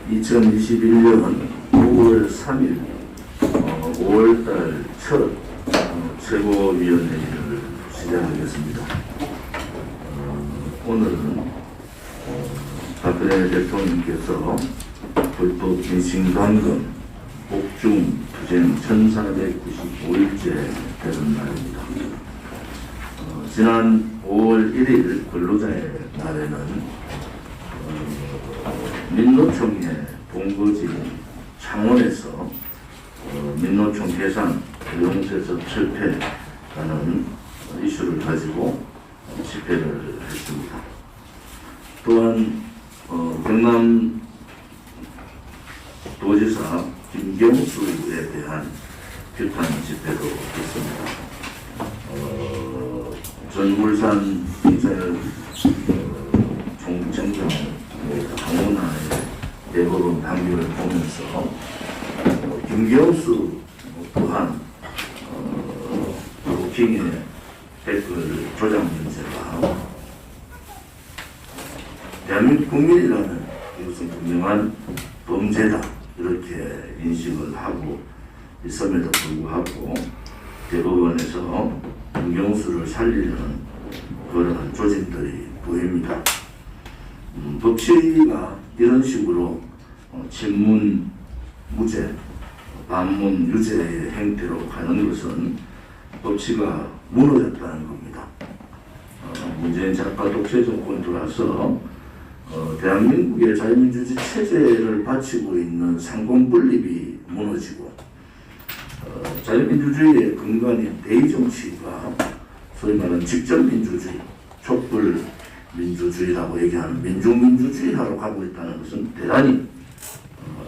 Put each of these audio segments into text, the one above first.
2021년 5월 3일 5월달 첫 최고위원회를 시작하겠습니다. 오늘은 박근혜 대통령께서 불법 빈신강금 복중 투쟁 1495일째 되는 날입니다. 지난 5월 1일 근로자의 날에는 민노총의 본거지 창원에서 민노총 개산 대용세서 철폐라는 이슈를 가지고 집회를 했습니다. 또한 경남 도지사 김경수에 대한 규탄 집회도 했습니다. 전울산 경찰 총장장 강원하의 대법원 판결을 보면서 김경수 또한 루킹의 댓글 조작 문제가 대한민국 국민이라는 이것은 분명한 범죄다 이렇게 인식을 하고 있음에도 불구하고 대법원에서 김경수를 살리려는 그러한 조짐들이 보입니다. 법치가 이런 식으로 친문 무죄, 반문 유죄의 행태로 가는 것은 법치가 무너졌다는 겁니다. 문재인 작가 독재 정권이 들어와서 대한민국의 자유민주주의 체제를 바치고 있는 상권분립이 무너지고 자유민주주의의 근간인 대의정치가 소위 말하는 직접민주주의, 촛불민주주의라고 얘기하는 민중민주주의로 가고 있다는 것은 대단히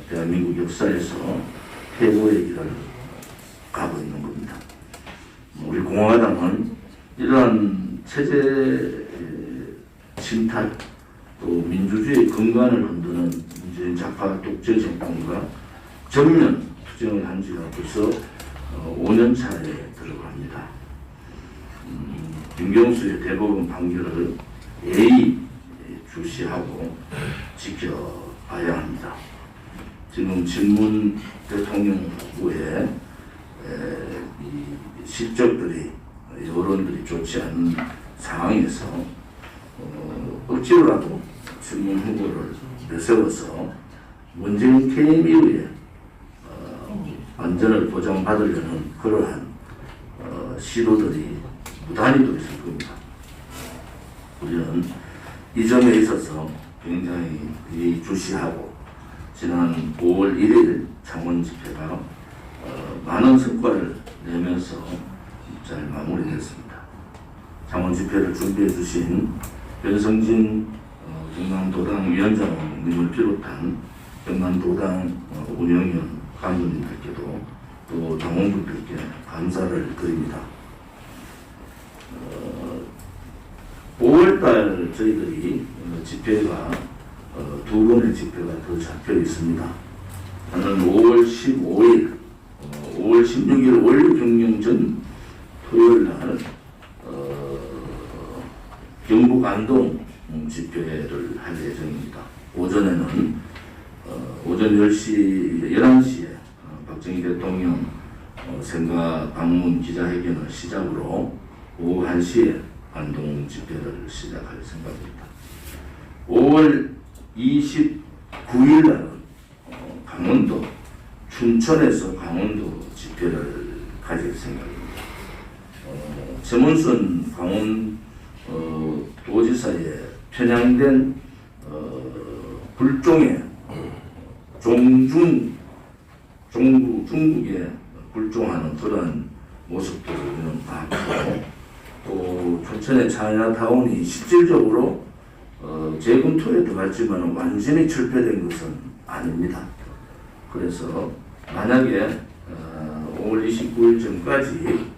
대한민국 역사에서 해고의 길을 가고 있는 겁니다. 우리 공화당은 이러한 체제 침탈 또 민주주의의 근간을 흔드는 문재인 좌파 독재 정권과 전면 투쟁을 한 지가 벌써 5년 차에 들어갑니다. 김경수의 대법원 판결을 예의 주시하고 지켜봐야 합니다. 지금 친문 대통령 후에 이 실적들이 여론들이 좋지 않은 상황에서 억지로라도 친문 후보를 내세워서 문재인 퇴임 이후에 안전을 보장받으려는 그러한 시도들이 무단히 또 있을 겁니다. 우리는 이 점에 있어서 굉장히 주시하고 지난 5월 1일 창원 집회가 많은 성과를 내면서 잘 마무리됐습니다. 창원 집회를 준비해 주신 변성진 경남도당 위원장님을 비롯한 경남도당 운영위원 간부님들께도 또 당원분들께 감사를 드립니다. 5월달 저희들이 집회가 두 번의 집회가 더 잡혀 있습니다. 하나는 5월 15일, 5월 16일 원류경영 전 토요일 날 경북 안동 집회를 할 예정입니다. 오전에는 오전 11시에 박정희 대통령 생가 방문 기자회견을 시작으로 오후 1시에 안동 집회를 시작할 생각입니다. 5월 29일 날은 강원도 춘천에서 강원도 집회를 가질 생각입니다. 최문순 강원 도지사의 편향된 불종의 중국에 불종하는 그런 모습들을 우리는 봤고 또 춘천의 차이나타운이 실질적으로 재검토에 들어갔지만 완전히 철폐된 것은 아닙니다. 그래서 만약에 5월 29일 전까지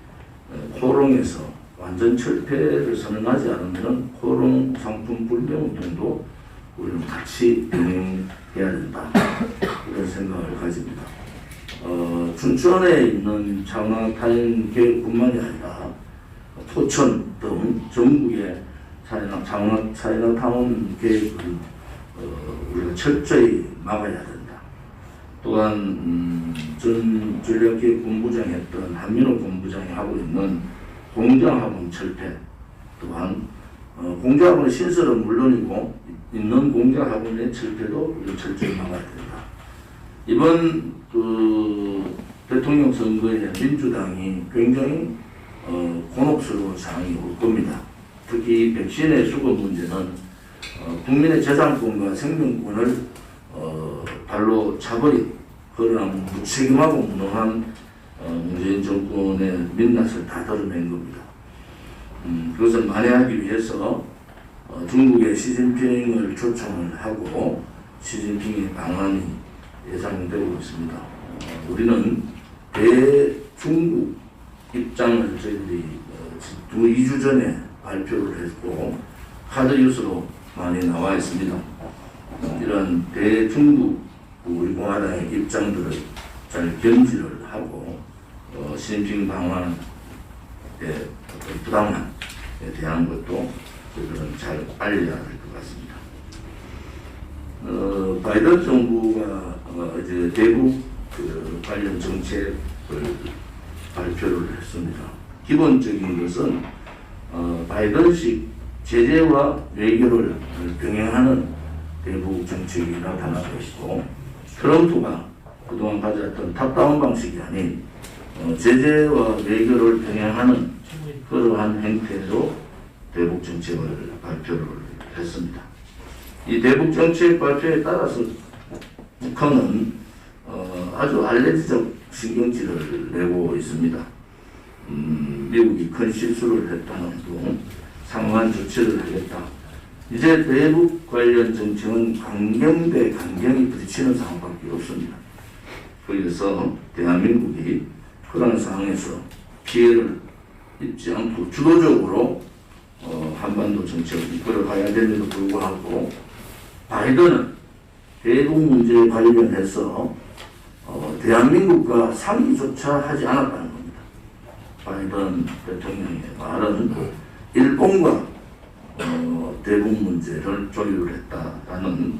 코롱에서 완전 철폐를 선언하지 않으면 코롱 상품 불명 운동도 우리는 같이 병행해야 된다 이런 생각을 가집니다. 춘천에 있는 차이나타운 계획뿐만이 아니라 포천 등 전국의 차이나타운 계획을 우리가 철저히 막아야 된다. 또한 전 전략기획 본부장이었던 한민호 본부장이 하고 있는 공자학원 철폐, 또한 공자학원의 신설은 물론이고 있는 공자학원의 철폐도 철저히 막아야 된다. 이번 대통령 선거에 민주당이 굉장히 곤혹스러운 상황이 올 겁니다. 특히 백신의 수급 문제는 국민의 재산권과 생명권을 발로 차버린, 그러나 무책임하고 무능한 문재인 정권의 민낯을 다 드러낸 겁니다. 그것을 만회하기 위해서 중국의 시진핑을 초청을 하고 시진핑의 방안이 예상되고 있습니다. 우리는 대중국 입장을 저희들이 2주 전에 발표를 했고 카드 뉴스로 많이 나와 있습니다. 이런 대중국 우리 공화당의 입장들을 잘 견지를 하고 시진핑 방안에 부당함에 대한 것도 저희들은 잘 알려야 될 것 같습니다. 바이든 정부가 이제 대북 관련 정책을 발표를 했습니다. 기본적인 것은 바이든식 제재와 외교를 병행하는 대북 정책이 나타나고 있고, 트럼프가 그동안 가져왔던 탑다운 방식이 아닌 제재와 외교를 병행하는 그러한 행태로 대북 정책을 발표를 했습니다. 이 대북 정책 발표에 따라서 북한은 아주 알레르기적 신경질을 내고 있습니다. 미국이 큰 실수를 했다는 등 상응한 조치를 하겠다. 이제 대북 관련 정책은 강경 대 강경이 부딪히는 상황밖에 없습니다. 그래서 대한민국이 그런 상황에서 피해를 입지 않고 주도적으로 한반도 정책을 이끌어가야 됨에도 불구하고 바이든은 대북 문제에 관련해서 대한민국과 상의조차 하지 않았다는 겁니다. 바이든 대통령의 말은 일본과 대북 문제를 조율을 했다라는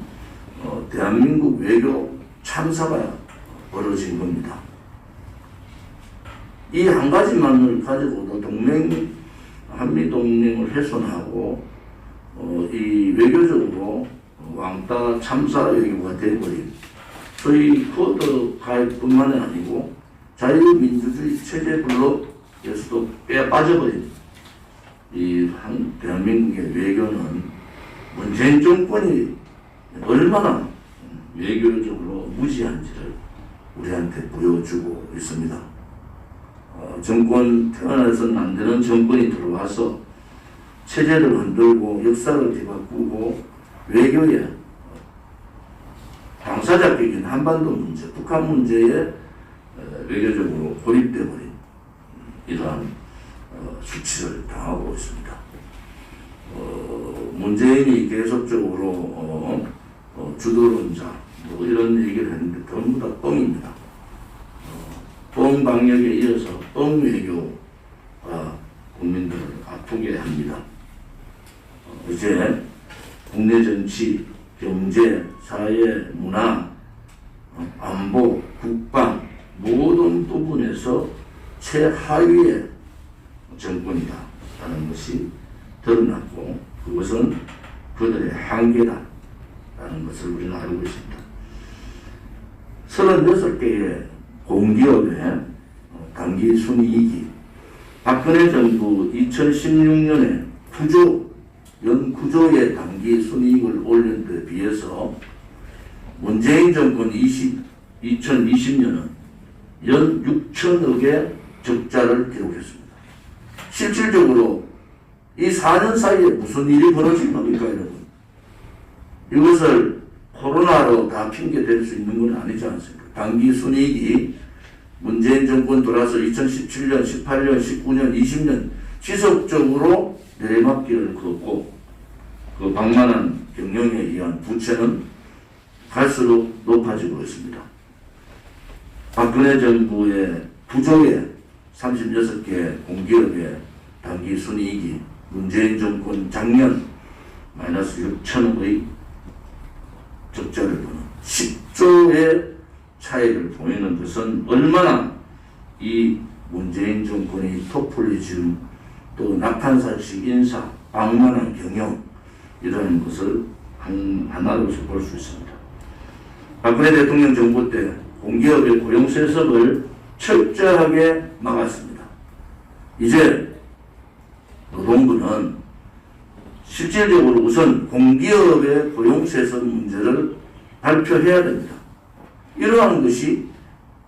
대한민국 외교 참사가 벌어진 겁니다. 이 한 가지만을 가지고도 한미동맹을 훼손하고 이 외교적으로 왕따 참사 외교가 되어버린 저희 쿼드 가입뿐만이 아니고 자유민주주의 체제 블록에서도 빠져버린 이 대한민국의 외교는 문재인 정권이 얼마나 외교적으로 무지한지를 우리한테 보여주고 있습니다. 정권 태어나서는 안 되는 정권이 들어와서 체제를 흔들고 역사를 뒤바꾸고 외교에 당사자격인 한반도 문제, 북한 문제에 외교적으로 고립되어버린 이러한 수치를 당하고 있습니다. 문재인이 계속적으로 주도론자 뭐 이런 얘기를 했는데 전부 다 뻥입니다. 뻥 방역에 이어서 뻥 외교가 국민들을 아프게 합니다. 이제 국내 정치, 경제, 사회, 문화, 안보, 국방 모든 부분에서 최하위의 정권이다 라는 것이 드러났고, 그것은 그들의 한계다 라는 것을 우리는 알고 있습니다. 36개의 공기업의 단기 순이익이 박근혜 정부 2016년에 연 9조의 단기 순이익을 올린 데 비해서 문재인 정권 2020년은 연 6천억의 적자를 기록했습니다. 실질적으로 이 4년 사이에 무슨 일이 벌어진 겁니까, 여러분? 이것을 코로나로 다 핑계 댈 수 있는 건 아니지 않습니까? 단기 순이익이 문재인 정권 돌아서 2017년, 18년, 19년, 20년 지속적으로 내리막길을 걷고 그 방만한 경영에 의한 부채는 갈수록 높아지고 있습니다. 박근혜 정부의 부조의 36개 공기업의 단기 순이익이 문재인 정권 작년 마이너스 6천억의 적자를 보는 10조의 차이를 보이는 것은 얼마나 이 문재인 정권의 포퓰리즘 또 낙한사식 인사, 방만한 경영 이러한 것을 하나로서 볼 수 있습니다. 박근혜 대통령 정부 때 공기업의 고용 세습을 철저하게 막았습니다. 이제 노동부는 실질적으로 우선 공기업의 고용 세습 문제를 발표해야 됩니다. 이러한 것이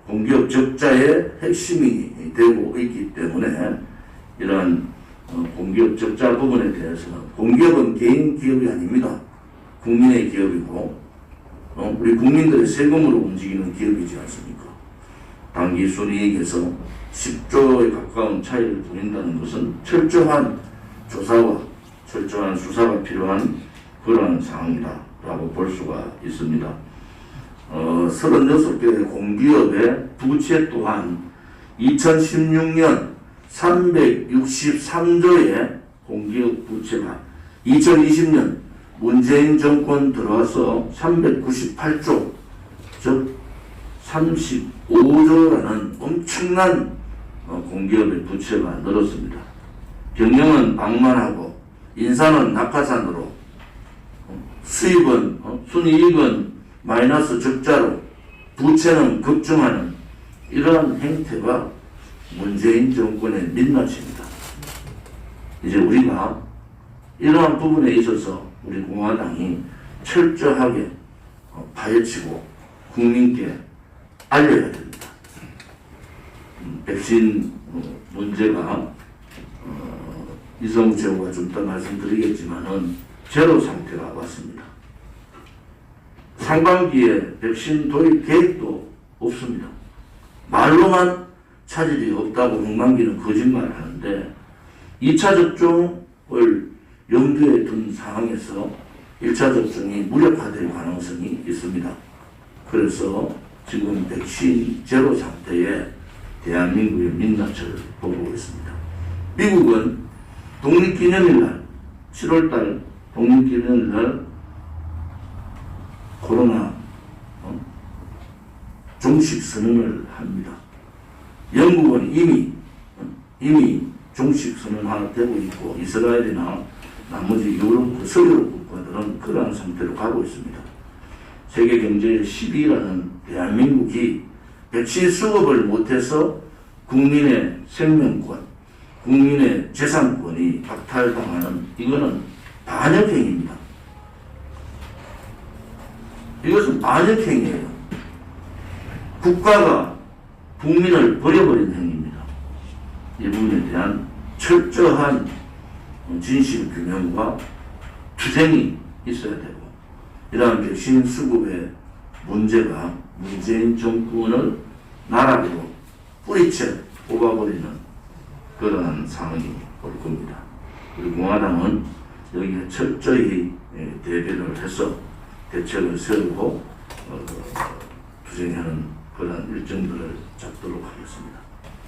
공기업 적자의 핵심이 되고 있기 때문에 이러한 공기업 적자 부분에 대해서는 공기업은 개인 기업이 아닙니다. 국민의 기업이고 우리 국민들의 세금으로 움직이는 기업이지 않습니까? 당기 순이익에서 10조에 가까운 차이를 보인다는 것은 철저한 조사와 철저한 수사가 필요한 그러한 상황이라고 볼 수가 있습니다. 36개의 공기업의 부채 또한 2016년 363조의 공기업 부채가 2020년 문재인 정권 들어와서 398조, 즉 35조라는 엄청난 공기업의 부채가 늘었습니다. 경영은 방만하고 인사는 낙하산으로 수입은 순이익은 마이너스 적자로 부채는 급증하는 이러한 행태가 문재인 정권의 민낯입니다. 이제 우리가 이러한 부분에 있어서 우리 공화당이 철저하게 파헤치고 국민께 알려야 됩니다. 백신 문제가 이성우 최고가 좀 더 말씀드리겠지만은 제로 상태가 왔습니다. 상반기에 백신 도입 계획도 없습니다. 말로만 차질이 없다고 홍만기는 거짓말을 하는데 2차 접종을 염두에 둔 상황에서 1차 접종이 무력화될 가능성이 있습니다. 그래서 지금 백신 제로 상태에 대한민국의 민낯을 보고 있습니다. 미국은 독립기념일날 7월달 독립기념일날 코로나 종식 선언을 합니다. 영국은 이미 종식 선언되고 있고 이스라엘이나 나머지 유럽, 서유럽 국가들은 그러한 상태로 가고 있습니다. 세계 경제의 10위라는 대한민국이 백신 수급을 못해서 국민의 생명권, 국민의 재산권이 박탈당하는 이거는 반역행위입니다. 이것은 반역행위예요. 국가가 국민을 버려버린 행위입니다. 이 부분에 대한 철저한 진실규명과 투쟁이 있어야 되고 이러한 백신 수급의 문제가 문재인 정권을 나락으로 뿌리채 뽑아버리는 그러한 상황이 올 겁니다. 우리 공화당은 여기에 철저히 대비를 해서 대책을 세우고 투쟁하는 그런 일정들을 잡도록 하겠습니다.